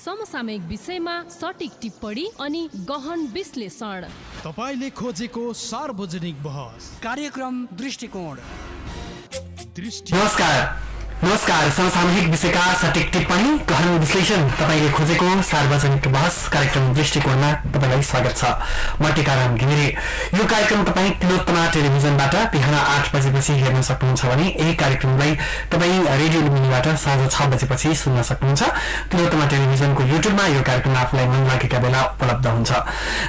समसामयिक विषयमा सटीक टिप्पणी अनि गहन विश्लेषण। तपाईले खोजेको सार्वजनिक बहस कार्यक्रम दृष्टिकोण। नमस्कार समसामयिक विषयका सटीक टिप्पणी गहन विश्लेषण तपाईले खोजेको सार्वजनिक बहस कार्यक्रम दृष्टिकोणमा तपाईलाई स्वागत छ। म टिकाराम घिमिरे। यो कार्यक्रम तपाई तिलोत्तमा टेलिभिजनबाट बिहान 8 बजेपछि हेर्न सक्नुहुन्छ भने यही कार्यक्रमलाई तपाई रेडियो लुम्बिनीबाट साँझ 6 बजेपछि सुन्न सक्नुहुन्छ। तिलोत्तमा टेलिभिजनको युट्युबमा यो कार्यक्रम आफूलाई मन लागेका बेला उपलब्ध हुन्छ।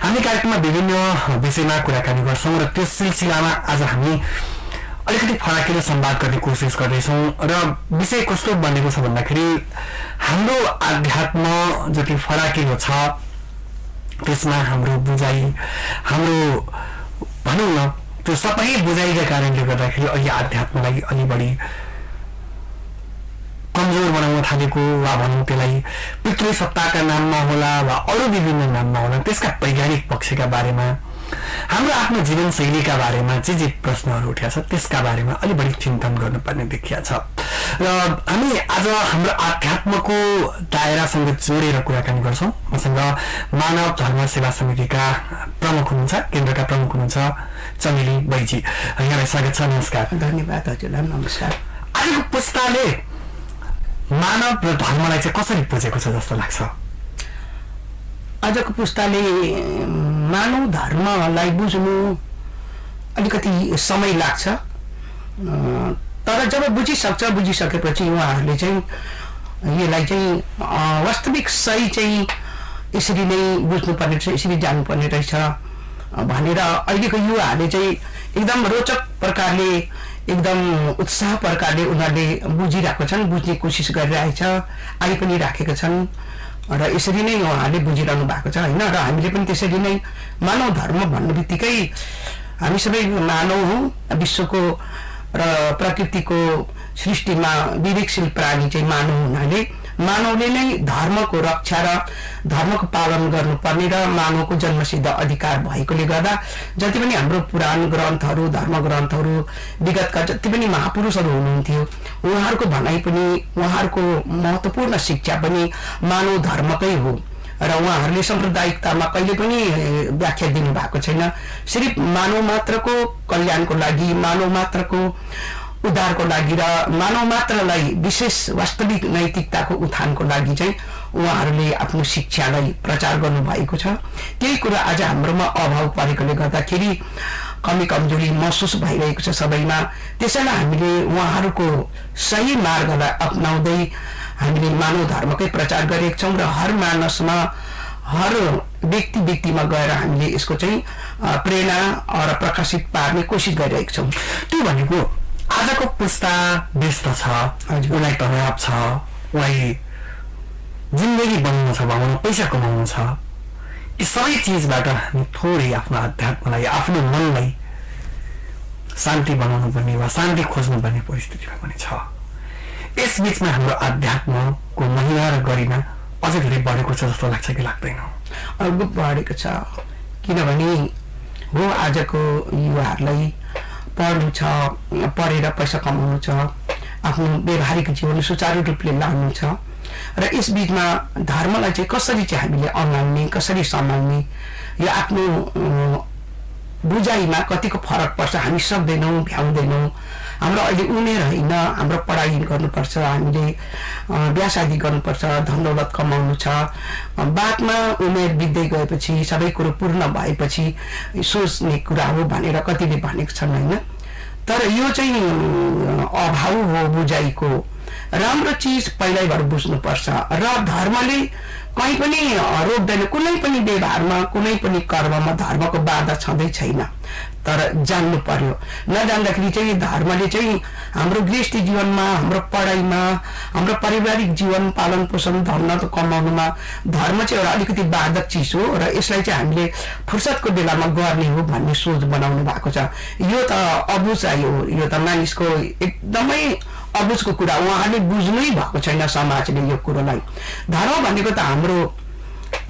हामी कार्यक्रममा विभिन्न विषयमा कुराकानी गर्छौं र त्यो सिलसिलामा आज हामी अलिकति फराकिलो संवाद गर्ने कोसिस गर्दैछौँ र विषय कस्तो बनेको छ भन्दाखेरि हाम्रो आध्यात्म जति फराकिलो छ त्यसमा हाम्रो बुझाइ हाम्रो भनौँ न त्यो सबै बुझाइका कारणले गर्दाखेरि अहिले आध्यात्मलाई अलि बढी कमजोर बनाउन थालेको वा भनौँ त्यसलाई पितृसत्ताका नाममा होला वा अरू विभिन्न नाममा होला त्यसका वैज्ञानिक पक्षका बारेमा हाम्रो आफ्नो जीवनशैलीका बारेमा जे प्रश्नहरू उठेका छ त्यसका बारेमा अलि बढी चिन्तन गर्नुपर्ने देखिया छ र हामी आज हाम्रो आध्यात्मको दायरासँग जोडेर कुराकानी गर्छौँ। मसँग मानव धर्म सेवा समितिका प्रमुख हुनुहुन्छ, केन्द्रका प्रमुख हुनुहुन्छ चमेली बैजी। यहाँलाई स्वागत छ। नमस्कार। धन्यवाद हजुरलाई। नमस्कार। आजको पुस्ताले मानव र धर्मलाई चाहिँ कसरी बुझेको छ जस्तो लाग्छ? आजको पुस्ताले मानव धर्मलाई बुझ्नु अलिकति समय लाग्छ, तर जब बुझिसकेपछि उहाँहरूले चाहिँ यसलाई चाहिँ वास्तविक सही चाहिँ यसरी नै बुझ्नुपर्ने रहेछ, यसरी जानुपर्ने रहेछ भनेर अहिलेको युवाहरूले चाहिँ एकदम रोचक प्रकारले एकदम उत्साह प्रकारले उनीहरूले बुझिरहेको छन्, बुझ्ने कोसिस गरिरहेछ, आइ पनि राखेका छन् र यसरी नै उहाँहरूले बुझिरहनु भएको छ होइन। र हामीले पनि त्यसरी नै मानव धर्म भन्ने बित्तिकै हामी सबै मानव हौँ, विश्वको र प्रकृतिको सृष्टिमा विवेकशील प्राणी चाहिँ मानव हुनाले मानवले नै धर्मको रक्षा र धर्मको पालन गर्नुपर्ने र मानवको जन्मसिद्ध अधिकार भएकोले गर्दा जति पनि हाम्रो पुराण ग्रन्थहरू धर्म ग्रन्थहरू विगतका जति पनि महापुरुषहरू हुनुहुन्थ्यो उहाँहरूको भनाइ पनि उहाँहरूको महत्त्वपूर्ण शिक्षा पनि मानव धर्मकै हो र उहाँहरूले साम्प्रदायिकतामा कहिले पनि व्याख्या दिनुभएको छैन। सिर्फ मानव मात्रको कल्याणको लागि, मानव मात्रको उद्धारको लागि र मानव मात्रलाई विशेष वास्तविक नैतिकताको उत्थानको लागि चाहिँ उहाँहरूले आफ्नो शिक्षालाई प्रचार गर्नुभएको छ। त्यही कुरा आज हाम्रोमा अभाव परेकोले गर्दाखेरि कमी कमजोरी महसुस भइरहेको छ सबैमा। त्यसैलाई हामीले उहाँहरूको सही मार्गलाई अपनाउँदै हामीले मानव धर्मकै प्रचार गरेका छौँ र हर मानसमा हर व्यक्तिमा गएर हामीले यसको चाहिँ प्रेरणा र प्रकाशित पार्ने कोसिस गरिरहेका छौँ। त्यो भनेको आजको पुस्ता व्यस्त छ, उसलाई तनाव छ, उसलाई जिन्दगी बनाउनु छ, भनौँ पैसा कमाउनु छ, यी सबै चिजबाट हामी थोरै आफ्नो आध्यात्मलाई आफ्नो मनलाई शान्ति बनाउनु पर्ने वा शान्ति खोज्नुपर्ने परिस्थितिमा पनि छ। यस बिचमा हाम्रो आध्यात्मको महिमा र गरिमा अझै धेरै बढेको छ जस्तो लाग्छ कि लाग्दैन? अर्को बढेको छ, किनभने हो आजको युवाहरूलाई पढ्नु छ, पढेर पैसा कमाउनु छ, आफ्नो व्यवहारिक जीवन सुचारू रूपले लानु छ र यस बिचमा धर्मलाई चाहिँ कसरी चाहिँ हामीले अँगाल्ने, कसरी सम्हाल्ने, यो आफ्नो बुझाइमा कतिको फरक पर्छ हामी सक्दैनौँ, भ्याउँदैनौँ। हाम्रो अहिले उमेर होइन, हाम्रो पढाइ गर्नुपर्छ, हामीले बिहा शादी गर्नुपर्छ, धनदौलत कमाउनु छ, बादमा उमेर बित्दै गएपछि सबै कुरो पूर्ण भएपछि सोच्ने कुरा हो भनेर कतिले भनेको छन् होइन। तर यो चाहिँ अभाव हो बुझाइको। राम्रो चिज पहिल्यैबाट बुझ्नुपर्छ र धर्मले कहीँ पनि रोक्दैन, कुनै पनि व्यवहारमा कुनै पनि कर्ममा धर्मको बाधा छँदै छैन, तर जान्नु पर्यो। नजान्दाखेरि चाहिँ धर्मले चाहिँ हाम्रो गृहस्थी जीवनमा, हाम्रो पढाइमा, हाम्रो पारिवारिक जीवन पालन पोषण धन कमाउनुमा धर्म चाहिँ एउटा अलिकति बाधक चिज हो र यसलाई चाहिँ हामीले फुर्सदको बेलामा गर्ने हो भन्ने सोच बनाउनु भएको छ। यो त अबुझाइ हो, यो त मानिसको एकदमै अबुझको कुरा, उहाँले बुझ्नै भएको छैन समाजले यो कुरोलाई। धर्म भनेको त हाम्रो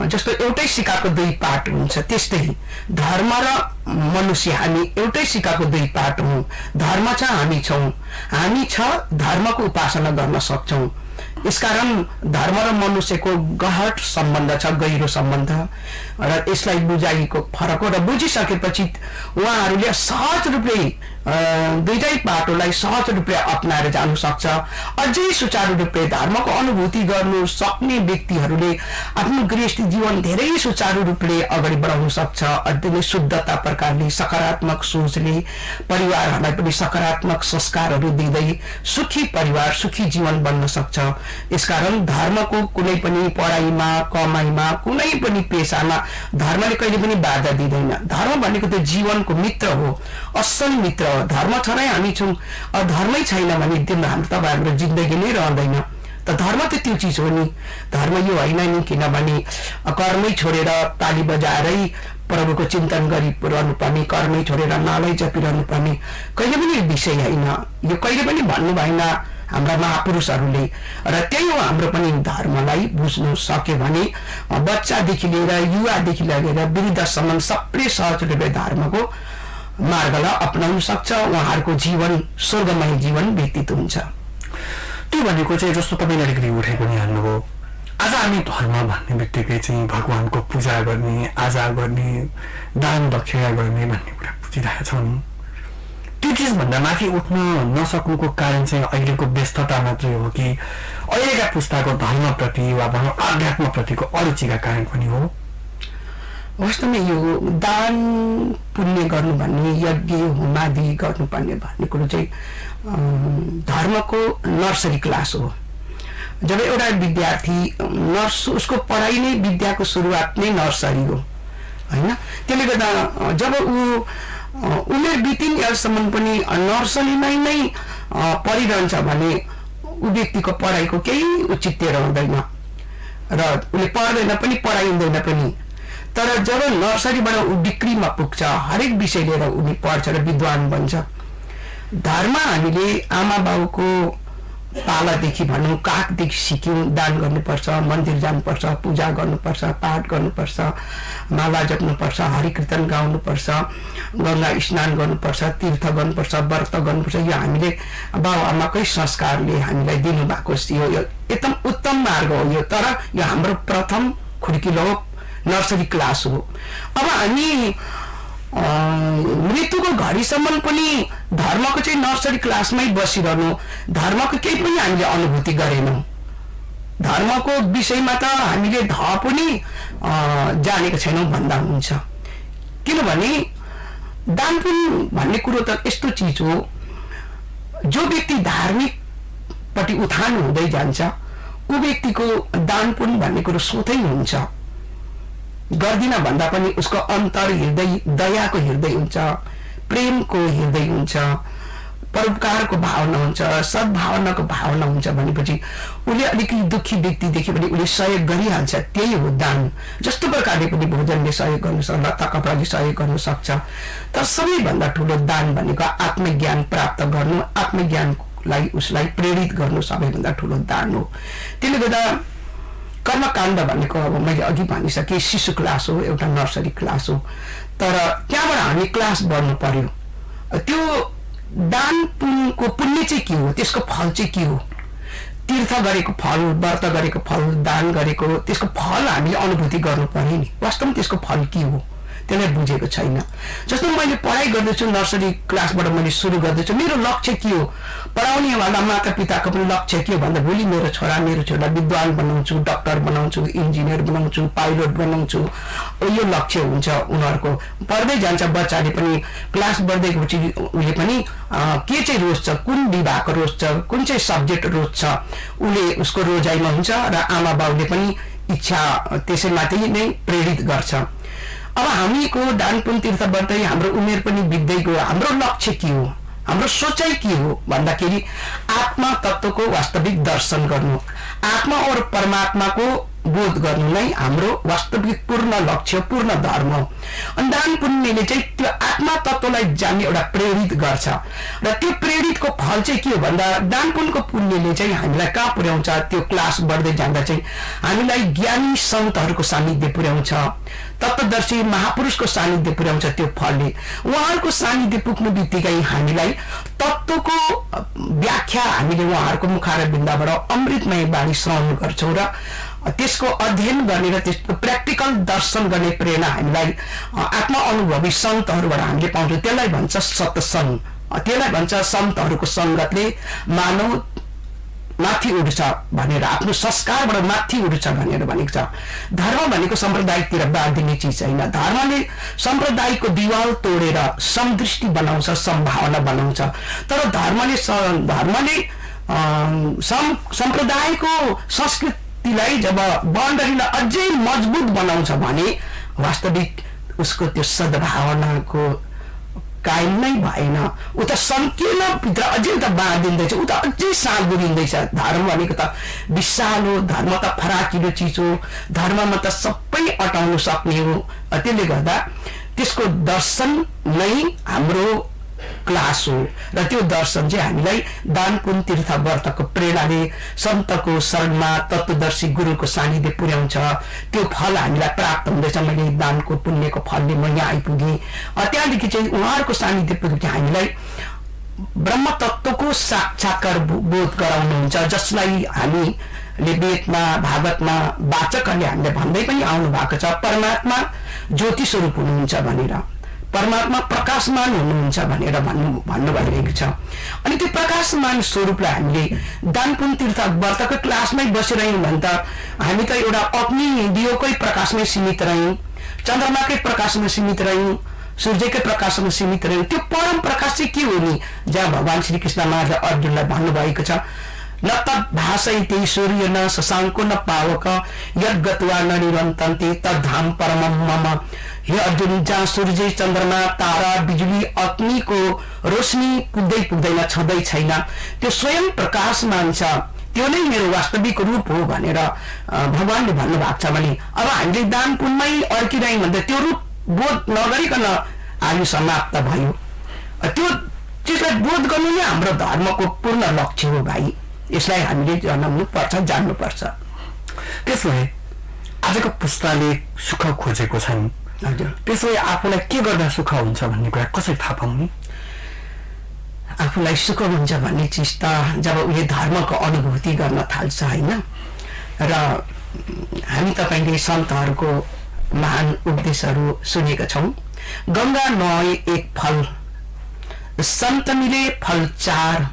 जस्तो एउटै सिक्काको दुई पाट हुन्छ त्यस्तै धर्म र मनुष्य हामी एउटै सिक्काको दुई पाट हौँ। धर्म छ, हामी छौँ, हामी छ धर्मको उपासना गर्न सक्छौँ। यसकारण धर्म र मनुष्यको गहन सम्बन्ध छ, गहिरो सम्बन्ध, र यसलाई बुझाइएको फरक हो। र बुझिसकेपछि उहाँहरूले सहज रूपले दुईटै बाटोलाई सहज रूपले अपनाएर जानु सक्छ। अझै सुचारू रूपले धर्मको अनुभूति गर्नु सक्ने व्यक्तिहरूले आफ्नो गृहस्थी जीवन धेरै सुचारू रूपले अगाडि बढाउन सक्छ। अध्ययन शुद्धता प्रकारले, सकारात्मक सोचले परिवारहरूलाई पनि सकारात्मक संस्कारहरू दिँदै सुखी परिवार, सुखी जीवन बन्न सक्छ। यसकारण धर्मको कुनै पनि पढाइमा, कमाइमा, कुनै पनि पेसामा धर्मले कहिले पनि बाधा दिँदैन। धर्म भनेको त जीवनको मित्र हो, असल मित्र हो। धर्म छ नै हामी छौँ, धर्मै छैन भने त्यो हाम्रो जिन्दगी नै रहँदैन। त धर्म त त्यो चिज हो नि। धर्म यो होइन नि किनभने कर्मै छोडेर ताली बजाएरै प्रभुको चिन्तन गरिरहनु पर्ने, कर्मै छोडेर नालै जपिरहनु पर्ने कहिले पनि विषय होइन। यो कहिले पनि भन्नु भएन हाम्रा महापुरुषहरूले। र त्यही हो हाम्रो पनि धर्मलाई बुझ्नु सक्यो भने बच्चादेखि लिएर युवादेखि लिएर वृद्धसम्म सबैले सहज रूपले धर्मको मार्गलाई अपनाउन सक्छ। उहाँहरूको जीवन स्वर्गमय जीवन व्यतीत हुन्छ। त्यो भनेको चाहिँ जस्तो तपाईँले अलिकति उठाइ पनि हाल्नुभयो, आज हामी धर्म भन्ने बित्तिकै चाहिँ भगवानको पूजा गर्ने, आजा गर्ने, दान दक्षिणा गर्ने भन्ने कुरा बुझिरहेका छौँ। त्यो चिजभन्दा माथि उठ्न नसक्नुको कारण चाहिँ अहिलेको व्यस्तता मात्रै हो कि अहिलेका पुस्ताको धर्मप्रति वा भनौँ आध्यात्मप्रतिको अरुचिका कारण पनि हो? वास्तवमा यो दान पुण्य गर्नु भन्ने, यज्ञ होमादि गर्नुपर्ने भन्ने कुरो चाहिँ धर्मको नर्सरी क्लास हो। जब एउटा विद्यार्थी उसको पढाइ नै विद्याको सुरुवात नै नर्सरी हो होइन। त्यसले गर्दा जब उमेर बितिन यसम्म पनि नर्सरीमै नै पढिरहन्छ भने ऊ व्यक्तिको पढाइको केही औचित्य रहँदैन र उसले पढ्दैन पनि, पढाइँदैन पनि। तर जब नर्सरीबाट ऊ डिग्रीमा पुग्छ, हरेक विषय लिएर उनी पढ्छ र विद्वान बन्छ। धर्म हामीले आमा बाउको पालादेखि भनौँ काखदेखि सिक्यौँ। दान गर्नुपर्छ, मन्दिर जानुपर्छ, पूजा गर्नुपर्छ, पाठ गर्नुपर्छ, माला जप्नुपर्छ, हरिकीर्तन गाउनुपर्छ, गङ्गा स्नान गर्नुपर्छ, तीर्थ गर्नुपर्छ, व्रत गर्नुपर्छ। यो हामीले बाबुआमाकै संस्कारले हामीलाई दिनुभएको यो एकदम उत्तम मार्ग हो यो। तर यो हाम्रो प्रथम खुड्किलो नर्सरी क्लास हो। अब हामी मृत्युको घडीसम्म पनि धर्मको चाहिँ नर्सरी क्लासमै बसिरहनु, धर्मको केही पनि हामीले अनुभूति गरेनौँ। धर्मको विषयमा त हामीले पनि जानेको छैनौँ भन्दा हुन्छ। किनभने दान पुण्य भन्ने कुरो त यस्तो चिज हो, जो व्यक्ति धार्मिकपट्टि उत्थान हुँदै जान्छ ऊ व्यक्तिको दान पुण्य भन्ने कुरो सोधै हुन्छ। गर्दिन भन्दा पनि उसको अन्तर हृदय दयाको हृदय हुन्छ, प्रेमको हृदय हुन्छ, परोपकारको भावना हुन्छ, सद्भावनाको भावना हुन्छ भनेपछि उसले अलिकति दुखी व्यक्ति देख्यो भने उसले सहयोग गरिहाल्छ। त्यही हो दान। जस्तो प्रकारले पनि भोजनले सहयोग गर्नु सक्छ, लत्ता कपडाले सहयोग गर्नु सक्छ। तर सबैभन्दा ठुलो दान भनेको आत्मज्ञान प्राप्त गर्नु, आत्मज्ञानलाई उसलाई प्रेरित गर्नु सबैभन्दा ठुलो दान हो। त्यसले गर्दा कर्मकाण्ड भनेको अब मैले अघि भनिसकेँ शिशु क्लास हो, एउटा नर्सरी क्लास हो। तर त्यहाँबाट हामी क्लास बढ्नु पर्यो। त्यो दान पुण्यको पुण्य चाहिँ के हो, त्यसको फल चाहिँ के हो? तीर्थ गरेको फल, व्रत गरेको फल, दान गरेको त्यसको फल हामीले अनुभूति गर्नु पर्यो नि। वास्तवमा त्यसको फल के हो त्यसलाई बुझेको छैन। जस्तो मैले पढाइ गर्दैछु, नर्सरी क्लासबाट मैले सुरु गर्दैछु, मेरो लक्ष्य के हो? पढाउनेवाला माता पिताको पनि लक्ष्य के हो भन्दा भोलि मेरो छोरा विद्वान बनाउँछु, डाक्टर बनाउँछु, इन्जिनियर बनाउँछु, पाइलट बनाउँछु, यो लक्ष्य हुन्छ उनीहरूको। पढ्दै जान्छ बच्चाले पनि, क्लास बढ्दै गएपछि उसले पनि के चाहिँ रोज्छ, कुन विभागको रोज्छ, कुन चाहिँ सब्जेक्ट रोज्छ, उसले उसको रोजाइमा हुन्छ र आमा बाउले पनि इच्छा त्यसैमाथि नै प्रेरित गर्छ। अब हामीको दान पुण्य तीर्थ बढ्दै हाम्रो उमेर पनि बित्दै गयो। हाम्रो लक्ष्य के हो, हाम्रो सोचाइ के हो भन्दाखेरि आत्मा तत्त्वको वास्तविक दर्शन गर्नु, आत्मा और परमात्माको बोध गर्नु नै हाम्रो वास्तविक पूर्ण लक्ष्य, पूर्ण धर्म हो। अनि दान पुण्यले चाहिँ त्यो आत्मा तत्त्वलाई जान्ने एउटा प्रेरित गर्छ र त्यो प्रेरितको फल चाहिँ के हो भन्दा दान पुण्यको पुण्यले चाहिँ हामीलाई कहाँ पुर्याउँछ, त्यो क्लास बढ्दै जाँदा चाहिँ हामीलाई ज्ञानी सन्तहरूको सान्निध्य पुर्याउँछ, तत्त्वदर्शी महापुरुषको सान्निध्य पुर्याउँछ। त्यो फलले उहाँहरूको सान्निध्य पुग्नु बित्तिकै हामीलाई तत्त्वको व्याख्या हामीले उहाँहरूको मुखारविन्दबाट अमृतमय वाणी श्रवण गर्छौँ र त्यसको अध्ययन गर्ने र त्यसको प्र्याक्टिकल दर्शन गर्ने प्रेरणा हामीलाई आत्मा अनुभवी सन्तहरूबाट हामीले पाउँछौँ। त्यसलाई भन्छ सत्सङ्ग, त्यसलाई भन्छ सन्तहरूको सङ्गतले मानव माथि उठ्छ भनेर, आफ्नो संस्कारबाट माथि उठ्छ भनेर भनेको छ। धर्म भनेको सम्प्रदायतिर बाँधिने चिज होइन। धर्मले सम्प्रदायको दिवाल तोडेर समदृष्टि बनाउँछ, सम्भावना बनाउँछ। तर धर्मले सम्प्रदायको संस्कृतिलाई जब बाउन्डरीलाई अझै मजबुत बनाउँछ भने वास्तविक उसको त्यो सद्भावनाको कायम नै भएन। ऊ त संकीर्ण भित्र अझै त बाँधिँदैछ, ऊ त अझै साँगुरिँदैछ। धर्म भनेको त विशाल हो, धर्म त फराकिलो चिज हो, धर्ममा त सबै अटाउनु सक्ने हो। त्यसले गर्दा त्यसको दर्शन नै हाम्रो क्लास हो र त्यो दर्शन चाहिँ हामीलाई दान पुण्य तीर्थ व्रतको प्रेरणाले सन्तको शरणमा तत्त्वदर्शी गुरुको सानिध्य पुर्याउँछ। त्यो फल हामीलाई प्राप्त हुँदैछ। मैले दानको पुण्यको फलले म यहाँ आइपुगेँ। त्यहाँदेखि चाहिँ उहाँहरूको सानिध्य पुगेपछि हामीलाई ब्रह्म तत्त्वको साक्षात्कार बोध गराउनुहुन्छ, जसलाई हामीले वेदमा भागवतमा वाचकहरूले हामीले भन्दै पनि आउनु भएको छ। परमात्मा ज्योति स्वरूप हुनुहुन्छ भनेर, परमात्मा प्रकाशमान हुनुहुन्छ भनेर भन्नु भइरहेको छ। अनि त्यो प्रकाशमान स्वरूपलाई हामीले दान पुण्य तीर्थ व्रतको क्लासमै बसिरह्यौँ भने त हामी त एउटा अग्नि दियोकै प्रकाशमै सीमित रह्यौँ, चन्द्रमाकै प्रकाशमा सीमित रह्यौँ, सूर्यकै प्रकाशमा सीमित रह्यौँ। त्यो परम प्रकाश चाहिँ के हो नि, जहाँ भगवान श्री कृष्ण महाराज अर्जुनलाई भन्नुभएको छ, न तत् भासयति सूर्य न शशाङ्को न पावक यद् गत्वा न निरन्तन्ते तद्धाम परमं मम। हे अर्जुन, जहाँ सूर्य चन्द्रमा तारा बिजुली अग्निको रोशनी पुग्दै पुग्दैन, छँदै छैन, त्यो स्वयं प्रकाशमान छ, त्यो नै मेरो वास्तविक रूप हो भनेर भगवानले भन्नुभएको छ। भने अब हामीले दान पुण्यमै अड्किरह्यौँ भन्दा त्यो रूप बोध नगरिकन आयु समाप्त भयो। त्यो चिजलाई बोध गर्नु नै हाम्रो धर्मको पूर्ण लक्ष्य हो भाइ। यसलाई हामीले जनाउनु पर्छ, जान्नु पर्छ। त्यसले आजको पुस्ताले सुख खोजेको छन्, त्यसले आफूलाई के गर्दा सुख हुन्छ भन्ने कुरा कसरी थाहा पाउने? आफूलाई सुख हुन्छ भन्ने चिज त जब उसले धर्मको अनुभूति गर्न थाल्छ होइन। र हामी तपाईँले सन्तहरूको महान उपदेशहरू सुनेका छौँ। गङ्गा नुहाए एक फल, सन्त मिले फल चार,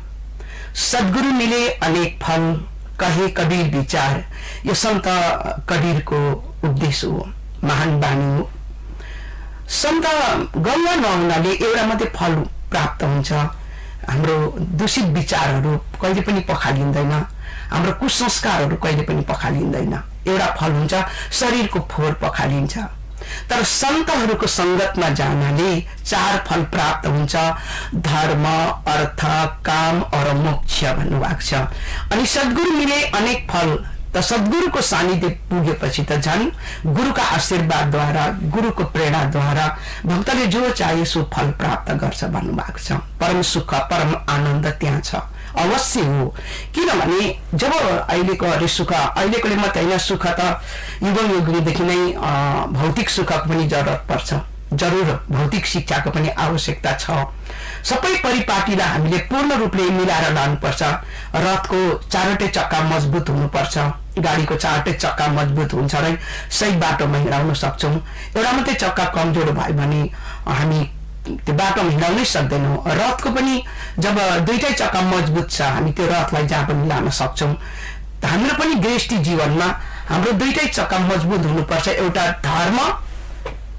सद्गुरु मिले अनेक फल, कहे कबीर विचार। यो सन्त कबीरको उपदेश हो, महान बानी हो। सन्त गङ्गा नुहाउनाले एउटा मात्रै फल प्राप्त हुन्छ, हाम्रो दूषित विचारहरू कहिले पनि पखालिँदैन, हाम्रो कुसंस्कारहरू कहिले पनि पखालिँदैन। एउटा फल हुन्छ, शरीरको फोहोर पखालिन्छ। तर सन्तहरूको सङ्गतमा जानाले चार फल प्राप्त हुन्छ, धर्म, अर्थ, काम और मोक्ष भन्नुभएको छ। अनि सद्गुरु मिले अनेक फल, त सद्गुरुको सानिध्य पुगेपछि त झन् गुरुका आशीर्वादद्वारा, गुरुको प्रेरणाद्वारा भक्तले जो चाहे सो फल प्राप्त गर्छ भन्नुभएको छ। परम सुख, परम आनन्द त्यहाँ छ, अवश्य हो। किनभने जब अहिलेको सुख, अहिलेकोले मात्रै होइन, सुख त युगौँदेखि नै भौतिक सुखको पनि जरुरत पर्छ, जरुर भौतिक शिक्षाको पनि आवश्यकता छ। सबै परिपाटीलाई हामीले पूर्ण रूपले मिलाएर लानुपर्छ। रथको चारवटै चक्का मजबुत हुनुपर्छ, गाडीको चारवटै चक्का मजबुत हुन्छ र सही बाटोमा हिँडाउन सक्छौँ। एउटा मात्रै चक्का कमजोर भयो भने हामी त्यो बाटोमा हिँडाउनै सक्दैनौँ। रथको पनि जब दुईटै चक्का मजबुत छ, हामी त्यो रथलाई जहाँ पनि लान सक्छौँ। हाम्रो पनि गृहस्थी जीवनमा हाम्रो दुईटै चक्का मजबुत हुनुपर्छ, एउटा धर्म,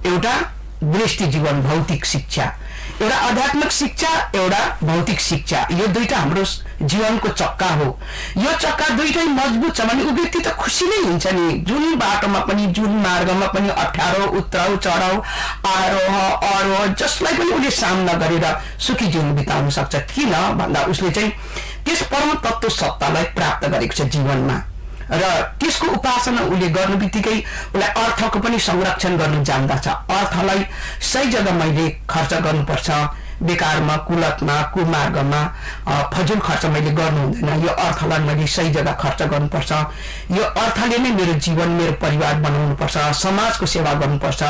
एउटा गृहस्थी जीवन, भौतिक शिक्षा, एउटा आध्यात्मिक शिक्षा, एउटा भौतिक शिक्षा। यो दुईटा हाम्रो जीवनको चक्का हो। यो चक्का दुईटै मजबुत छ भने ऊ व्यक्ति त खुसी नै हुन्छ नि। जुन बाटोमा पनि, जुन मार्गमा पनि अप्ठ्यारो, उत्राउ चढाउ, आरोह अरोह, जसलाई पनि उसले सामना गरेर सुखी जीवन बिताउन सक्छ। किन भन्दा उसले चाहिँ त्यस परम तत्त्व सत्तालाई प्राप्त गरेको छ जीवनमा। र त्यसको उपासना उसले गर्नु बित्तिकै उसलाई अर्थको पनि संरक्षण गर्नु जान्दछ। अर्थलाई सही जग्गा मैले खर्च गर्नुपर्छ, बेकारमा, कुलतमा, कुमार्गमा फजुल खर्च मैले गर्नु हुँदैन। यो अर्थलाई मैले सही जग्गा खर्च गर्नुपर्छ। यो अर्थले नै मेरो जीवन, मेरो परिवार बनाउनुपर्छ, समाजको सेवा गर्नुपर्छ,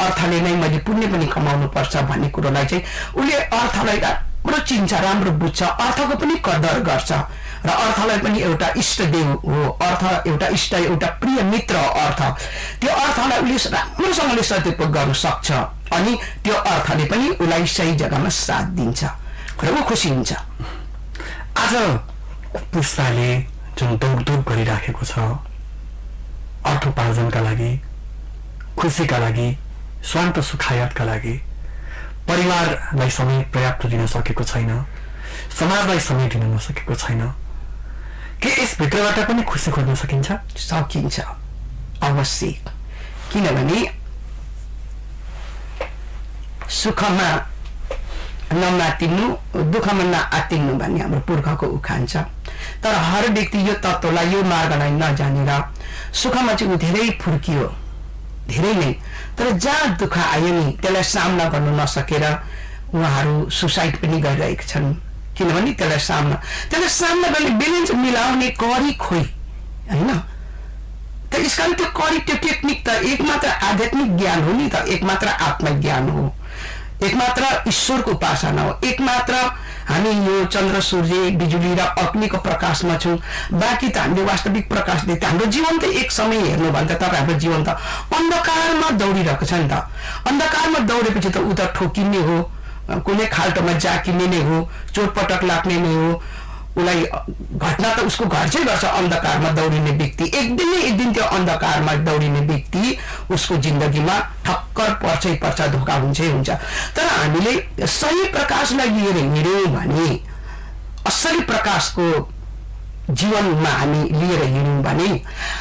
अर्थले नै मैले पुण्य पनि कमाउनुपर्छ भन्ने कुरोलाई चाहिँ उसले अर्थलाई राम्रो चिन्छ, राम्रो बुझ्छ, अर्थको पनि कदर गर्छ र अर्थलाई पनि एउटा इष्टदेव हो। अर्थ एउटा इष्ट, एउटा प्रिय मित्र हो अर्थ। त्यो अर्थलाई उसले राम्रोसँगले सदुपयोग गर्न सक्छ अनि त्यो अर्थले पनि उसलाई सही जग्गामा साथ दिन्छ र ऊ खुसी हुन्छ। आज पुस्ताले जुन दौडधुप गरिराखेको छ अर्थोपार्जनका लागि, खुसीका लागि, स्वान्त सुखायातका लागि, परिवारलाई समय पर्याप्त दिन सकेको छैन, समाजलाई समय दिन नसकेको छैन, के यसभित्रबाट पनि खुसी खोज्न सकिन्छ? सकिन्छ अवश्य। किनभने सुखमा नमातिनु, दुःखमा नआतिनु भन्ने हाम्रो पुर्खाको उखान छ। तर हर व्यक्ति यो तत्त्वलाई, यो मार्गलाई नजानेर सुखमा चाहिँ ऊ धेरै फुर्कियो, धेरै नै। तर जहाँ दुःख आयो नि त्यसलाई सामना गर्नु नसकेर उहाँहरू सुसाइड पनि गरिरहेका छन्। किनभने त्यसलाई सामना गर्ने ब्यालेन्स मिलाउने कडी खोइ होइन। त यसकारण त्यो कडी, त्यो टेक्निक त एकमात्र आध्यात्मिक ज्ञान हो नि त, एकमात्र आत्मज्ञान हो, एकमात्र ईश्वरको उपासना हो, एकमात्र हामी यो चन्द्र, सूर्य, बिजुली र अग्निको प्रकाशमा छौँ। बाँकी त हामीले वास्तविक प्रकाश देख्छ। हाम्रो जीवन त एक समय हेर्नु भने त तपाईँ हाम्रो जीवन त अन्धकारमा दौडिरहेको छ नि त। अन्धकारमा दौडेपछि त ऊ त ठोकिने हो, कुनै खाल्टोमा जाकिने नै हो, चोटपटक लाग्ने नै हो, उसलाई घटना त उसको घर चाहिँ गर्छ। अन्धकारमा दौडिने व्यक्ति एक दिन न एक दिन त्यो अन्धकारमा दौडिने व्यक्ति उसको जिन्दगीमा ठक्कर पर्छ, धोका हुन्छ। तर हामीले सही प्रकाशलाई लिएर हिँड्यौँ भने, असली प्रकाशको जीवनमा हामी लिएर हिँड्यौँ भने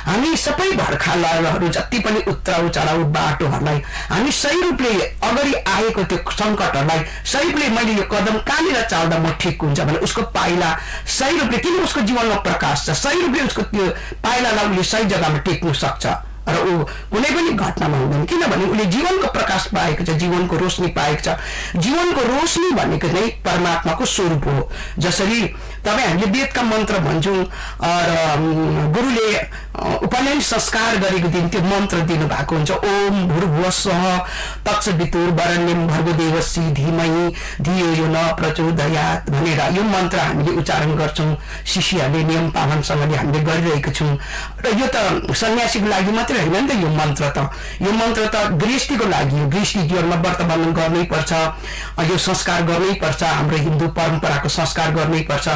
हामी सबै भर्खा लहरहरू, जति पनि उत्राउ चढाउ बाटोहरूलाई हामी सही रूपले अगाडि आएको त्यो सङ्कटहरूलाई सही रूपले मैले यो कदम कहाँनिर चाल्दा म ठिक हुन्छ भने उसको पाइला सही रूपले, किन उसको जीवनमा प्रकाश छ, सही रूपले उसको त्यो पाइलालाई उसले सही जग्गामा टेक्नु सक्छ र ऊ कुनै पनि घटनामा हुँदैन। किनभने उसले जीवनको प्रकाश पाएको छ, जीवनको रोशनी पाएको छ। जीवनको रोशनी भनेको नै परमात्माको स्वरूप हो। जसरी तपाईँ हामीले वेदका मन्त्र भन्छौँ र गुरुले उपनयन संस्कार गरेको दिन त्यो मन्त्र दिनुभएको हुन्छ, ओम भूर्भुवस्वः तत्सवितुर वरेण्यं भर्गो देवस्य धीमहि धियो यो न प्रचोदयात् भनेर यो मन्त्र हामीले उच्चारण गर्छौँ। शिष्यहरूले नियम पालनसँगले हामीले गरिरहेको छौँ र यो त सन्यासीको लागि मात्रै होइन नि त। यो मन्त्र त गृहस्थीको लागि हो। गृहस्थी जीवनमा वर्तमान गर्नै पर्छ, यो संस्कार गर्नै पर्छ, हाम्रो हिन्दू परम्पराको संस्कार गर्नै पर्छ।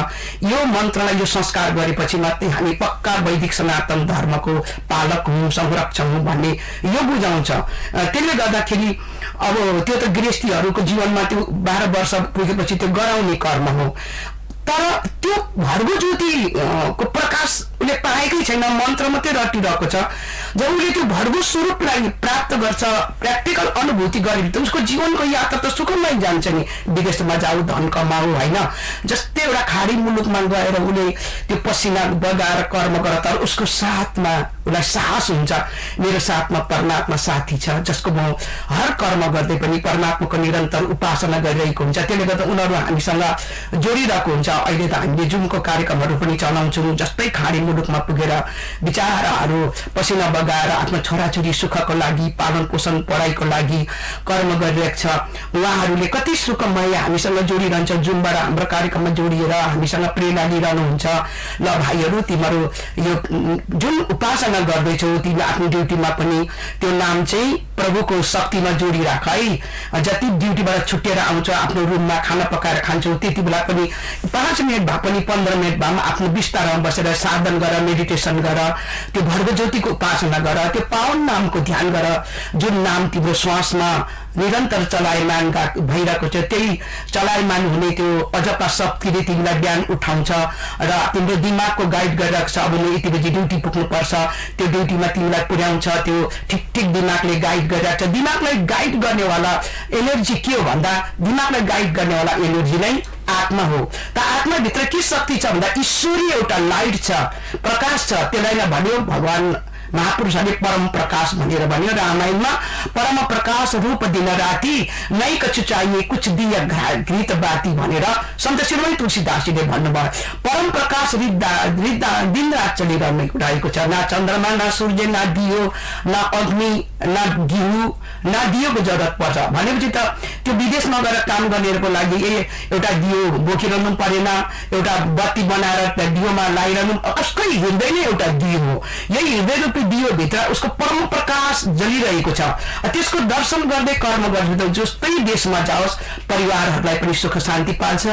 यो मन्त्रलाई, यो संस्कार गरेपछि मात्रै हामी पक्का वैदिक सनातन धर्मको पालक हौँ, संरक्षक हौँ भन्ने यो बुझाउँछ। त्यसले गर्दाखेरि अब त्यो त गृहस्थीहरूको जीवनमा त्यो 12 वर्ष पुगेपछि त्यो गराउने कर्म हो। तर त्यो भर्गो ज्योतिको प्रकाश उसले पाएकै छैन, मन्त्र मात्रै रटिरहेको छ। जब उसले त्यो भर्गो स्वरूपलाई प्राप्त गर्छ, प्र्याक्टिकल अनुभूति गरे त उसको जीवनको यात्रा त सुखमय जान्छ नि। विदेशमा जाऊ, धन कमाऊ होइन, जस्तै एउटा खाडी मुलुकमा गएर उसले त्यो पसिना बगाएर कर्म गर, तर उसको साथमा उसलाई साहस हुन्छ, मेरो साथमा परमात्मा साथी छ, जसको म हर कर्म गर्दै पनि परमात्माको निरन्तर उपासना गरिरहेको हुन्छ। त्यसले गर्दा उनीहरू हामीसँग जोडिरहेको हुन्छ। अहिले त हामीले जुमको कार्यक्रमहरू पनि चलाउँछौँ। जस्तै खाडी मुलुकमा पुगेर बिचाराहरू पसिना बगाएर आफ्नो छोराछोरी सुखको लागि, पालन पोषण पढाइको लागि कर्म गरिरहेको छ। उहाँहरूले कति सुखमय हामीसँग जोडिरहन्छ। जुमबाट हाम्रो कार्यक्रममा जोडिएर हामीसँग प्रेरणा लिइरहनुहुन्छ। ल भाइहरू, तिमीहरू यो जुन उपासना गर्दैछौ, तिमी आफ्नो ड्युटीमा पनि त्यो नाम चाहिँ प्रभुको शक्तिमा जोडिराख है। जति ड्युटीबाट छुट्टिएर आउँछ, आफ्नो रुममा खाना पकाएर खान्छौ, त्यति बेला पनि 5 मिनट भए पनि 15 मिनट भए पनि आफ्नो बिस्तारमा बसेर साधन गर, मेडिटेसन गर, त्यो भर्गो ज्योतिको उपासना गर, त्यो पावन नामको ध्यान गर। जुन नाम तिम्रो श्वासमा निरन्तर चलायमान भइरहेको छ, त्यही चलायमान हुने त्यो अजपा शक्तिले तिमीलाई बिहान उठाउँछ र तिम्रो दिमागको गाइड गरिरहेको छ। अब म यति बजी ड्युटी पुग्नुपर्छ, त्यो ड्युटीमा तिमीलाई पुर्याउँछ। त्यो ठिक दिमागले गाइड गरिरहेको छ। दिमागलाई गाइड गर्नेवाला एनर्जी के हो भन्दा, दिमागलाई गाइड गर्नेवाला एनर्जी नै आत्मा हो। त आत्माभित्र के शक्ति छ भन्दा ईश्वरीय एउटा लाइट छ, प्रकाश छ। त्यसलाई नै भन्यो भगवान महापुरुषहरूले परम प्रकाश भनेर भन्यो। रामायणमा परम प्रकाश रूप दिन राति नै कछु चाहिए कुछ दिया घृत बाती भनेर सन्त शिरोमणि तुलसीदासजीले भन्नुभयो। परम प्रकाश दिन रात चलिरहने रहेको छ। न चन्द्रमा, न सूर्य, न दियो, न अग्नि, न घिउ, न दियोको जरुरत पर्छ। भनेपछि त त्यो विदेशमा गएर काम गर्नेहरूको लागि एउटा दियो बोकिरहनु परेन, एउटा बत्ती बनाएर दियोमा लगाइरहनु, कसकै हृदय नै एउटा दियो हो। यही हृदय रूपी दियो भित्र उसको परम प्रकाश जलिरहेको छ। त्यसको दर्शन गर्दै कर्म गर्दै जस्तै देशमा जाओस् परिवारहरूलाई पनि सुख शान्ति पाल्छ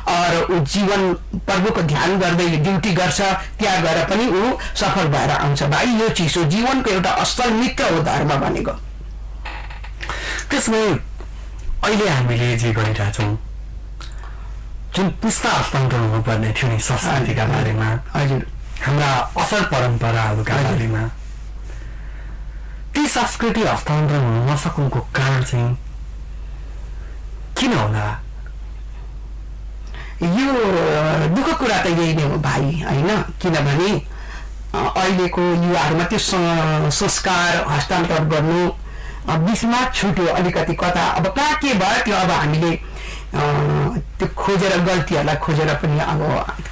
और जीवन प्रभुको ध्यान गर्दै ड्युटी गर्छ, त्यहाँ गएर पनि ऊ सफल भएर आउँछ। भाइ यो चिज हो, जीवनको एउटा असल मित्र हो धर्म भनेको। त्यसमै अहिले हामीले जे गरिरहेछौँ, जुन पुस्ता हस्तान्तरण हुनुपर्ने थियो नि संस्कृतिका बारेमा, हजुर हाम्रा असल परम्पराहरूका बारेमा, ती संस्कृति हस्तान्तरण हुन नसक्नुको कारण चाहिँ किन होला? यो दुःखको कुरा त यही नै हो भाइ, होइन? किनभने अहिलेको युवाहरूमा त्यो संस्कार हस्तान्तरण गर्नु बिचमा छुट्यो अलिकति कता। अब कहाँ के भयो त्यो अब हामीले त्यो खोजेर गल्तीहरूलाई खोजेर पनि अब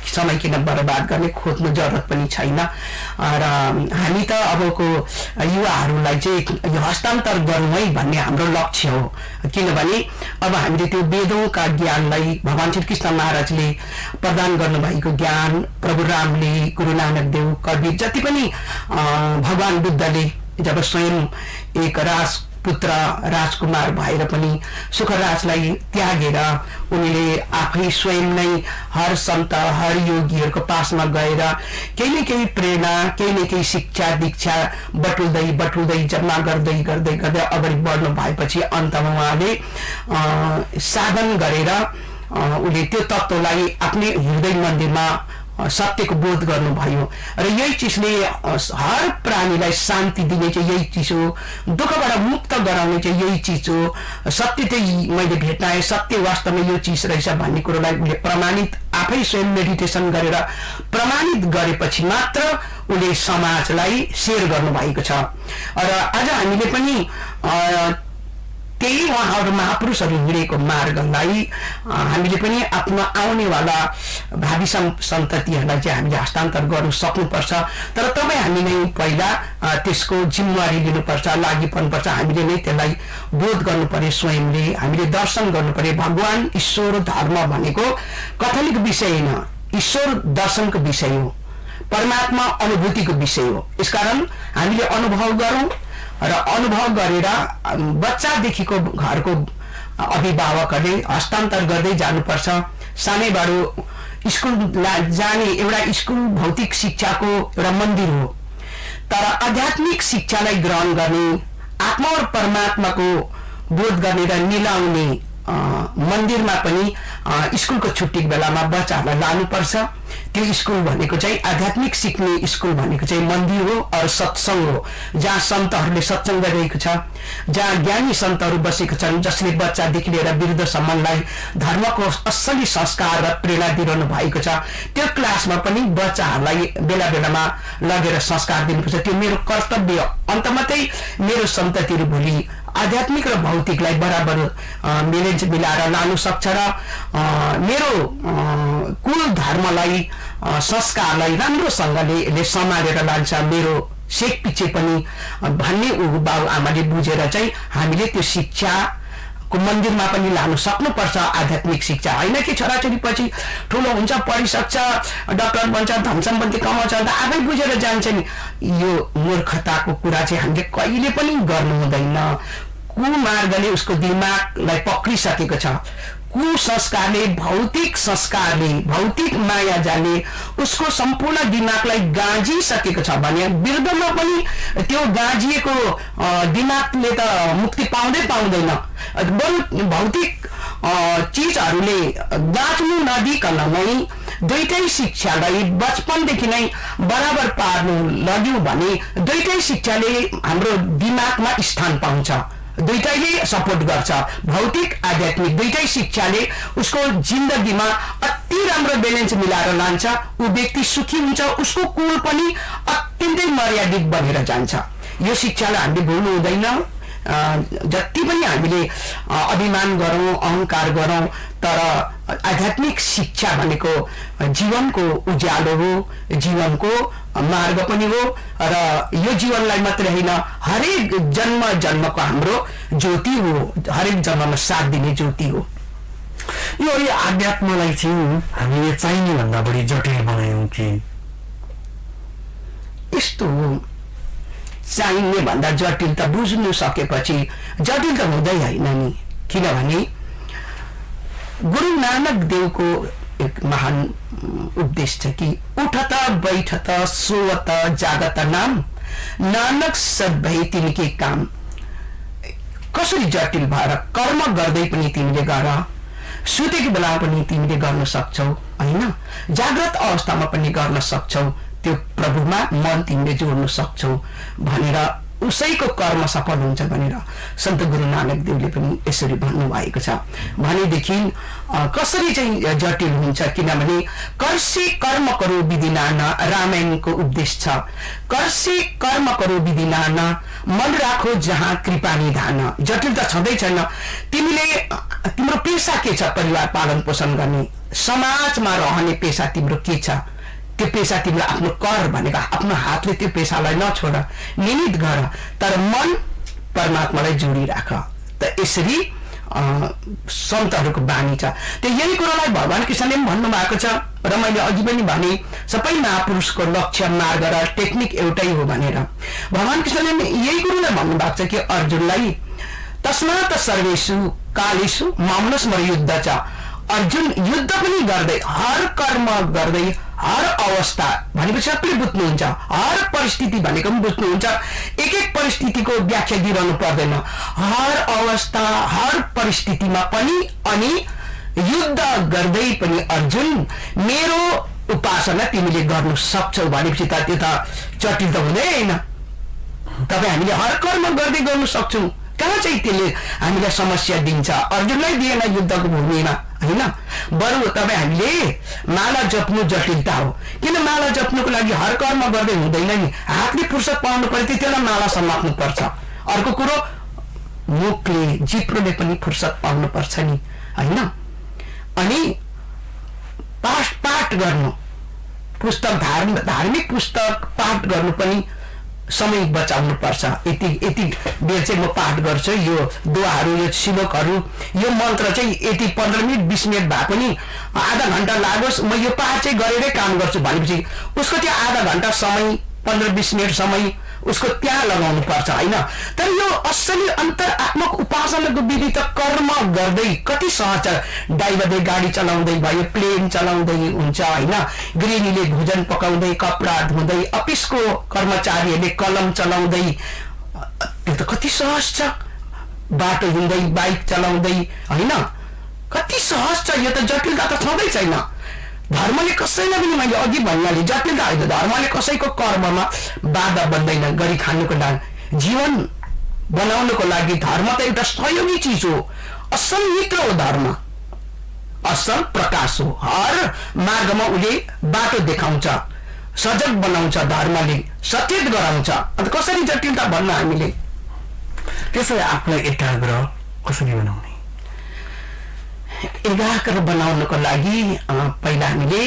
समय किन बर्बाद गर्ने, खोज्नु जरुरत पनि छैन। र हामी त अबको युवाहरूलाई चाहिँ यो हस्तान्तरण गरौँ है भन्ने हाम्रो लक्ष्य हो। किनभने अब हामीले त्यो वेदौंका ज्ञानलाई भगवान श्री कृष्ण महाराजले प्रदान गर्नुभएको ज्ञान, प्रभु रामले, गुरु नानक देव, कबीर, जति पनि भगवान बुद्धले जब स्वयं एक राजपुत्र राजकुमार भएर पनि सुखराजलाई त्यागेर उनले आफै स्वयं नै हर सन्त हर योगीहरूको पासमा गएर केही न केही प्रेरणा, केही न केही शिक्षा दीक्षा बटुल्दै जम्मा गर्दै अगाडि बढ्नु भएपछि अन्तमा उहाँले साधन गरेर उनले त्यो तत्त्वलाई आफ्नै हृदय मन्दिरमा सत्यको बोध गर्नुभयो। र यही चिजले हर प्राणीलाई शान्ति दिने चाहिँ यही चिज हो, दुःखबाट मुक्त गराउने चाहिँ यही चिज हो। सत्य चाहिँ मैले भेट्टाएँ, सत्य वास्तवमा यो चिज रहेछ भन्ने कुरोलाई उसले प्रमाणित आफै स्वयं मेडिटेसन गरेर प्रमाणित गरेपछि मात्र उसले समाजलाई सेयर गर्नुभएको छ। र आज हामीले पनि त्यही उहाँहरू महापुरुषहरू हिँडेको मार्गलाई हामीले पनि आफ्नो आउनेवाला भावी सन्ततिहरूलाई चाहिँ हामीले हस्तान्तरण गर्नु सक्नुपर्छ। तर तपाईँ हामी नै पहिला त्यसको जिम्मेवारी लिनुपर्छ, लागि पर्नुपर्छ। हामीले नै त्यसलाई बोध गर्नु पर्यो, स्वयंले हामीले दर्शन गर्नु पर्यो। भगवान, ईश्वर, धर्म भनेको कथालिक विषय होइन, ईश्वर दर्शनको विषय हो, परमात्मा अनुभूतिको विषय हो। यसकारण हामीले अनुभव गरौँ र अनुभव गरेर बच्चादेखिको घरको अभिभावकहरूले हस्तान्तरण गर्दै जानुपर्छ। सानैबाटो स्कुल जाने एउटा स्कुल भौतिक शिक्षाको एउटा मन्दिर हो, तर आध्यात्मिक शिक्षालाई ग्रहण गर्ने, आत्मा और परमात्माको बोध गर्ने र मिलाउने मन्दिरमा पनि स्कुलको छुट्टीको बेलामा बच्चाहरूलाई लानुपर्छ। त्यो स्कुल भनेको चाहिँ आध्यात्मिक सिक्ने स्कुल भनेको चाहिँ मन्दिर हो और सत्सङ्ग हो, जहाँ सन्तहरूले सत्सङ्ग गरिरहेको छ, जहाँ ज्ञानी सन्तहरू बसेको छन्, जसले बच्चादेखि लिएर वृद्धसम्मलाई धर्मको असली संस्कार र प्रेरणा दिइरहनु भएको छ। त्यो क्लासमा पनि बच्चाहरूलाई बेला बेलामा लगेर संस्कार दिनुपर्छ। त्यो मेरो कर्तव्य। अन्तमा चाहिँ मेरो सन्ततिहरू भोलि आध्यात्मिक र भौतिकलाई बराबर मिलाएर लानु सक्छ र मेरो कुल धर्मलाई संस्कारलाई राम्रोसँगले सम्हालेर लान्छ। मेरो सेक पछि पनि भन्ने बाबु आमाले बुझेर चाहिँ हामीले त्यो शिक्षाको मन्दिरमा पनि लानु सक्नुपर्छ। आध्यात्मिक शिक्षा होइन कि छोराछोरी पछि ठुलो हुन्छ, पढिसक्छ, डक्टर बन्छ, धन सम्पत्ति कमाउँछ, अन्त आफै बुझेर जान्छ नि। यो मूर्खताको कुरा चाहिँ हामीले कहिले पनि गर्नु हुँदैन। कुमार्गले उसको दिमागलाई पक्रिसकेको छ। कुसंस्कारले, भौतिक संस्कारले, भौतिक मायाजालले उसको सम्पूर्ण दिमागलाई गाँजिसकेको छ भने वृद्धमा पनि त्यो गाँजिएको दिमागले त मुक्ति पाउँदैन। बरु भौतिक चिजहरूले गाँच्नु नदिकन नै दुईटै शिक्षालाई बचपनदेखि नै बराबर पार्नु लाग्यो भने दुईटै शिक्षाले हाम्रो दिमागमा स्थान पाउँछ दुईटैले सपोर्ट गर्छ। भौतिक आध्यात्मिक दुईटै शिक्षाले उसको जिन्दगीमा अति राम्रो ब्यालेन्स मिलाएर लान्छ। ऊ व्यक्ति सुखी हुन्छ, उसको कुल पनि अत्यन्तै मर्यादित बनेर जान्छ। यो शिक्षालाई हामीले भुल्नु हुँदैन। जति पनि हामीले अभिमान गरौँ, अहंकार गरौँ, तर आध्यात्मिक शिक्षा भनेको जीवनको उज्यालो हो, जीवनको मार्ग पनि हो र यो जीवनलाई मात्रै होइन, हरेक जन्मको हाम्रो ज्योति हो, हरेक जन्ममा साथ दिने ज्योति हो। यो आध्यात्मलाई चाहिँ हामीले चाहिने भन्दा बढी जटिल बनायौँ कि? यस्तो हो, चाहिने भन्दा जटिल त बुझ्नु सकेपछि जटिल त हुँदै होइन नि। किनभने गुरु नानक देवको एक महान उपदेश छ कि उठ त बैठ त सोव त जागत नाम, नानक सद भए तिनकै काम। कसरी जटिल भएर कर्म गर्दै पनि तिमीले गर, सुतेको बेला पनि तिमीले गर्न सक्छौ होइन, जागृत अवस्थामा पनि गर्न सक्छौ, त्यो प्रभुमा मन तिमीले जोड्न सक्छौ भनेर उसैको कर्म सफल हुन्छ भनेर सन्त गुरु नानक देवले पनि यसरी भन्नुभएको छ। भनेदेखि कसरी चाहिँ जटिल हुन्छ? किनभने कर्से कर्म करो विधि नाना, रामायणको उपदेश छ। कर्से कर्म करो विधि नाना, मन राखो जहाँ कृपा निधान। जटिल त छँदै छैन। तिम्रो पेसा के छ? परिवार पालन पोषण गर्ने, समाजमा रहने पेसा तिम्रो के छ? त्यो पेसा तिम्रो आफ्नो कर भनेको आफ्नो हातले त्यो पेसालाई नछोड, निमित गर, तर मन परमात्मालाई जोडिराख। त यसरी सन्तहरूको बानी छ। त्यो यही कुरालाई भगवान कृष्णले पनि भन्नुभएको छ र मैले अघि पनि भने सबै महापुरुषको लक्ष्य मार्ग र टेक्निक एउटै हो भनेर। भगवान कृष्णले यही कुरोलाई भन्नुभएको छ कि अर्जुनलाई तस्मात् सर्वेषु कालेषु मामनस्मर युद्ध छ। अर्जुन युद्ध पनि गर्दै, हर कर्म गर्दै, हर अवस्था भनेपछि सबैले बुझ्नुहुन्छ, हर परिस्थिति भनेको पनि बुझ्नुहुन्छ। एक एक परिस्थितिको व्याख्या दिइरहनु पर्दैन। हर अवस्था, हर परिस्थितिमा पनि अनि युद्ध गर्दै पनि अर्जुन मेरो उपासना तिमीले गर्न सक्छौ भनेपछि त त्यो त जटिल त हुँदै होइन। तपाईँ हामीले हर कर्म गर्दै गर्न सक्छौँ, कहाँ चाहिँ त्यसले हामीलाई समस्या दिन्छ? अर्जुनलाई दिएन युद्धको भूमिमा होइन। बरु तपाईँ हामीले माला जप्नु जटिलता हो। किन माला जप्नुको लागि हर कर्म गर्दै हुँदैन नि? हातले फुर्सद पाउनु पर्यो, त्यतिबेला माला समात्नु पर्छ। अर्को कुरो, मुखले जिब्रोले पनि फुर्सद पाउनु पर्छ नि होइन। अनि पाठ गर्नु, पुस्तक धार्मिक पुस्तक पाठ गर्नु पनि समय बचाउनु पर्छ। यति बेर चाहिँ म पाठ गर्छु, यो दुआहरू, यो श्लोकहरू, यो मन्त्र चाहिँ यति 15 मिनट 20 मिनट भए पनि आधा घण्टा लागोस्, म यो पाठ चाहिँ गरेरै काम गर्छु भनेपछि उसको त्यो आधा घण्टा समय, 15-20 मिनट समय उसको त्यहाँ लगाउनु पर्छ होइन। तर यो असली अन्तरात्मक उपासनाको विधि त कर्म गर्दै कति सहज छ। ड्राइभरले गाडी चलाउँदै भयो, प्लेन चलाउँदै हुन्छ होइन, गृहिणीले भोजन पकाउँदै, कपडा धुँदै, अफिसको कर्मचारीहरूले कलम चलाउँदै, त्यो त कति सहज छ। बाटो हिँड्दै, बाइक चलाउँदै होइन, कति सहज छ। यो त जटिलता त छँदै छैन। धर्मले कसैलाई पनि, मैले अघि भनिहालेँ, जटिलता होइन। धर्मले कसैको कर्ममा बाधा बन्दैन। गरी खानुको लागि, जीवन बनाउनको लागि धर्म त एउटा सहयोगी चिज हो, असल मित्र हो धर्म, असल प्रकाश हो। हर मार्गमा उसले बाटो देखाउँछ, सजग बनाउँछ, धर्मले सचेत गराउँछ। अन्त कसरी जटिलता भन्न हामीले? त्यसैले आफूलाई एकाग्र कसरी बनाउने? एकाग्र बनाउनको लागि पहिला हामीले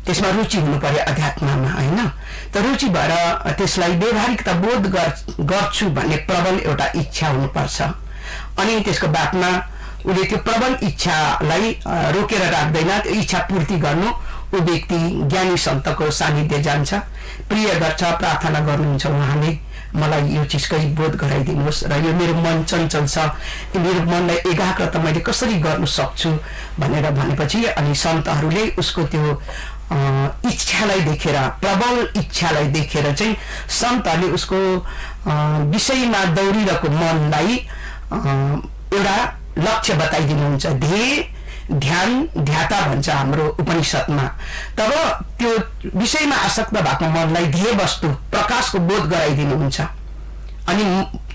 त्यसमा रुचि हुनु पर्यो अध्यात्ममा होइन। त रुचि भएर त्यसलाई व्यवहारिकता बोध गर्छु भन्ने प्रबल एउटा इच्छा हुनुपर्छ। अनि त्यसको बादमा उसले त्यो प्रबल इच्छालाई रोकेर राख्दैन, त्यो इच्छा पूर्ति गर्नु ऊ व्यक्ति ज्ञानी सन्तको सानिध्य जान्छ, प्रिय गर्छ, प्रार्थना गर्नुहुन्छ उहाँले मलाई यो चिजकै बोध गराइदिनुहोस् र यो मेरो मन चञ्चल छ, मेरो मनलाई एकाग्र त मैले कसरी गर्न सक्छु भनेर भनेपछि अनि सन्तहरूले उसको त्यो इच्छालाई देखेर, प्रबल इच्छालाई देखेर चाहिँ सन्तहरूले उसको विषयमा दौडिरहेको मनलाई एउटा लक्ष्य बताइदिनुहुन्छ। ध्यान ध्याता भन्छ हाम्रो उपनिषदमा। तब त्यो विषयमा आसक्त भएको मनलाई ध्येय वस्तु प्रकाशको बोध गराइदिनुहुन्छ। अनि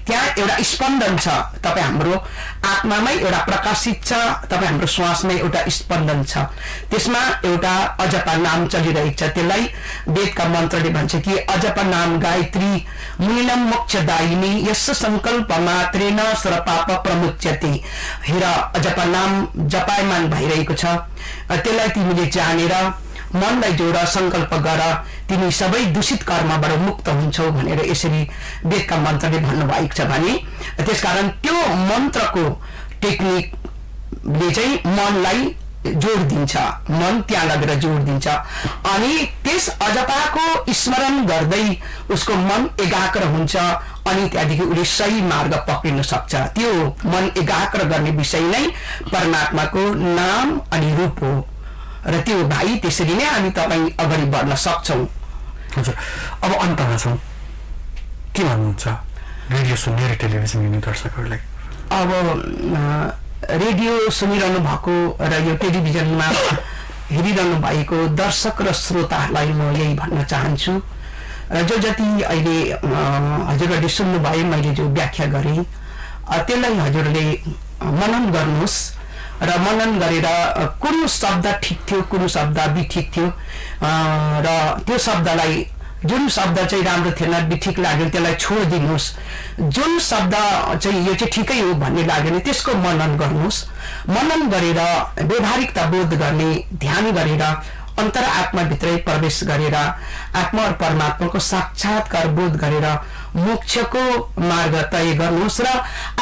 त्यहाँ एउटा स्पन्दन छ, तपाईँ हाम्रो आत्मामै एउटा प्रकाशित छ, तपाईँ हाम्रो श्वासमै एउटा स्पन्दन छ, त्यसमा एउटा अजपा नाम चलिरहेको छ। त्यसलाई वेदका मन्त्रले भन्छ कि अजपा नाम गायत्री मुनिनम मोक्षदायिनी यस सङ्कल्प मात्रेन सर्व पाप प्रमुच्यते। हेर अजपा नाम जपायमान भइरहेको छ, त्यसलाई तिमीले जानेर मनलाई जोड, सङ्कल्प गर, तिमी सबै दूषित कर्मबाट मुक्त हुन्छौ भनेर यसरी वेदका मन्त्रले भन्नुभएको छ भने त्यसकारण त्यो मन्त्रको टेक्निकले चाहिँ मनलाई जोड दिन्छ, मन त्यहाँ लगेर जोड दिन्छ अनि त्यस अजपाको स्मरण गर्दै उसको मन एकाग्र हुन्छ अनि त्यहाँदेखि उसले सही मार्ग पक्रिन सक्छ। त्यो मन एकाग्र गर्ने विषय नै परमात्माको नाम अनि रूप हो र त्यो भाइ त्यसरी नै हामी तपाईँ अगाडि बढ्न सक्छौँ। हजुर, अब अन्तमा छौँ, के भन्नुहुन्छ रेडियो सुन्ने र टेलिभिजन हेर्ने दर्शकहरूलाई? अब रेडियो सुनिरहनु भएको र यो टेलिभिजनमा हेरिरहनु भएको दर्शक र श्रोताहरूलाई म यही भन्न चाहन्छु र जो जति अहिले हजुरहरूले सुन्नुभयो मैले जो व्याख्या गरेँ त्यसलाई हजुरले मनन गर्नुहोस् र मनन गरेर कुन शब्द ठिक थियो कुन शब्द बिठिक थियो र त्यो शब्दलाई जुन शब्द चाहिँ राम्रो थिएन बिठिक लाग्यो त्यसलाई छोडिदिनुहोस्, जुन शब्द चाहिँ यो चाहिँ ठिकै हो भन्ने लाग्यो भने त्यसको मनन गर्नुहोस्। मनन गरेर व्यवहारिकता बोध गर्ने ध्यान गरेर अन्तर आत्माभित्रै प्रवेश गरेर आत्मा र परमात्माको साक्षात्कार बोध गरेर मोक्षको मार्ग तय गर्नुहोस् र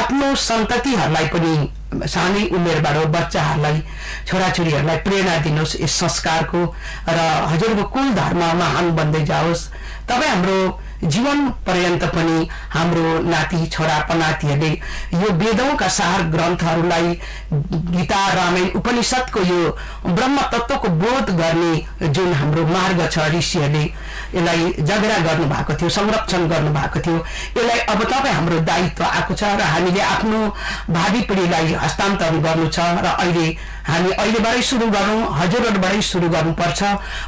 आफ्नो सन्ततिहरूलाई पनि सानै उमेरबाट बच्चाहरूलाई छोराछोरीहरूलाई प्रेरणा दिनुहोस् यस संस्कारको र हजुरको कुल धर्म महान बन्दै जाओस्। तपाईँ हाम्रो जीवन पर्यन्त पनि हाम्रो नाति छोरा पनातीहरूले यो वेदौंका सार ग्रन्थहरूलाई गीता रामायण उपनिषदको यो ब्रह्म तत्त्वको बोध गर्ने जुन हाम्रो मार्ग छ ऋषिहरूले यसलाई जगेरा गर्नु भएको थियो, संरक्षण गर्नु भएको थियो, यसलाई अब तपाईँ हाम्रो दायित्व आएको छ र हामीले आफ्नो भावी पिँढीलाई हस्तान्तरण गर्नु छ र हामी अहिलेबाटै सुरु गरौँ, हजुरहरूबाटै सुरु गर्नुपर्छ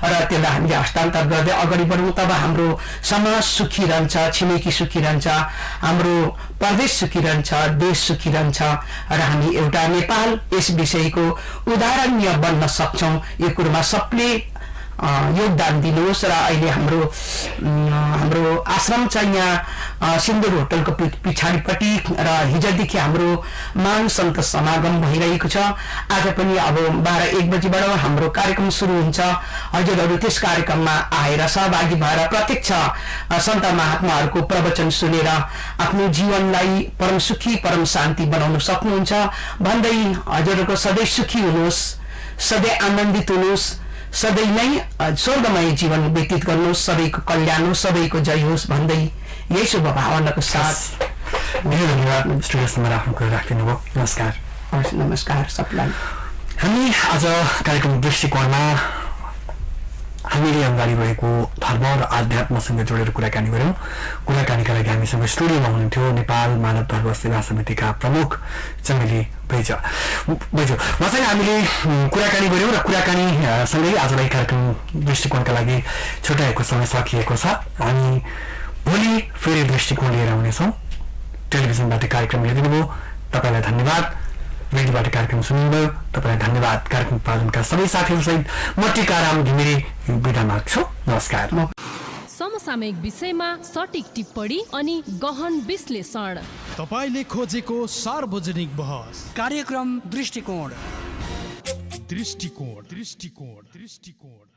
र त्यसलाई हामीले हस्तान्तरण गर्दै अगाडि बढौँ। तब हाम्रो समाज सुखी रहन्छ, छिमेकी सुखी रहन्छ, हाम्रो प्रदेश सुखी रहन्छ, देश सुखी रहन्छ र हामी एउटा नेपाल यस विषयको उदाहरणीय बन्न सक्छौँ। यो कुरोमा सबले योगदान दिनुहोस् र अहिले हाम्रो आश्रम चाहिँ यहाँ सिन्दुर होटलको पछाडिपट्टि र हिजोदेखि हाम्रो मान सन्त समागम भइरहेको छ। आज पनि अब 12-1 बजीबाट हाम्रो कार्यक्रम सुरु हुन्छ। हजुरहरू त्यस कार्यक्रममा आएर सहभागी भएर प्रत्यक्ष सन्त महात्माहरूको प्रवचन सुनेर आफ्नो जीवनलाई परम सुखी परम शान्ति बनाउन सक्नुहुन्छ भन्दै हजुरहरूको सधैँ सुखी हुनुहोस्, सधैँ आनन्दित हुनुहोस्, सधैँ नै स्वर्गमय जीवन व्यतीत गर्नुहोस्, सबैको कल्याण होस्, सबैको जय होस् भन्दै यही शुभ भावनाको साथ धेरै धन्यवाद स्टुडियोसम्म आफ्नो कुरा राखिदिनु भयो। नमस्कार। नमस्कार सबलाई। हामी आज कार्यक्रम दृष्टिकोणमा हामीले अगाडि बढेको धर्म र आध्यात्मसँग जोडेर कुराकानी गऱ्यौँ। कुराकानीका लागि हामीसँग स्टुडियोमा हुनुहुन्थ्यो नेपाल मानव धर्म सेवा समितिका प्रमुख चमेली बैजू। उहाँसँग हामीले कुराकानी गऱ्यौँ र कुराकानी सँगै आजलाई कार्यक्रम दृष्टिकोणका लागि छुट्याएको समय सकिएको छ। हामी भोलि फेरि दृष्टिकोण लिएर आउनेछौँ। टेलिभिजनबाट कार्यक्रम हेरिदिनु भयो, तपाईँलाई धन्यवाद। रेडियोबाट कार्यक्रम सुन्नुभयो, तपाईँलाई धन्यवाद। कार्यक्रम पालनका सबै साथीहरूसहित म टिकाराम घिमिरे बिदा माग्छु। नमस्कार। समसामयिक विषयमा सटिक टिप्पणी अनि गहन विश्लेषण, तपाईँले खोजेको सार्वजनिक बहस कार्यक्रम दृष्टिकोण। दृष्टिकोण।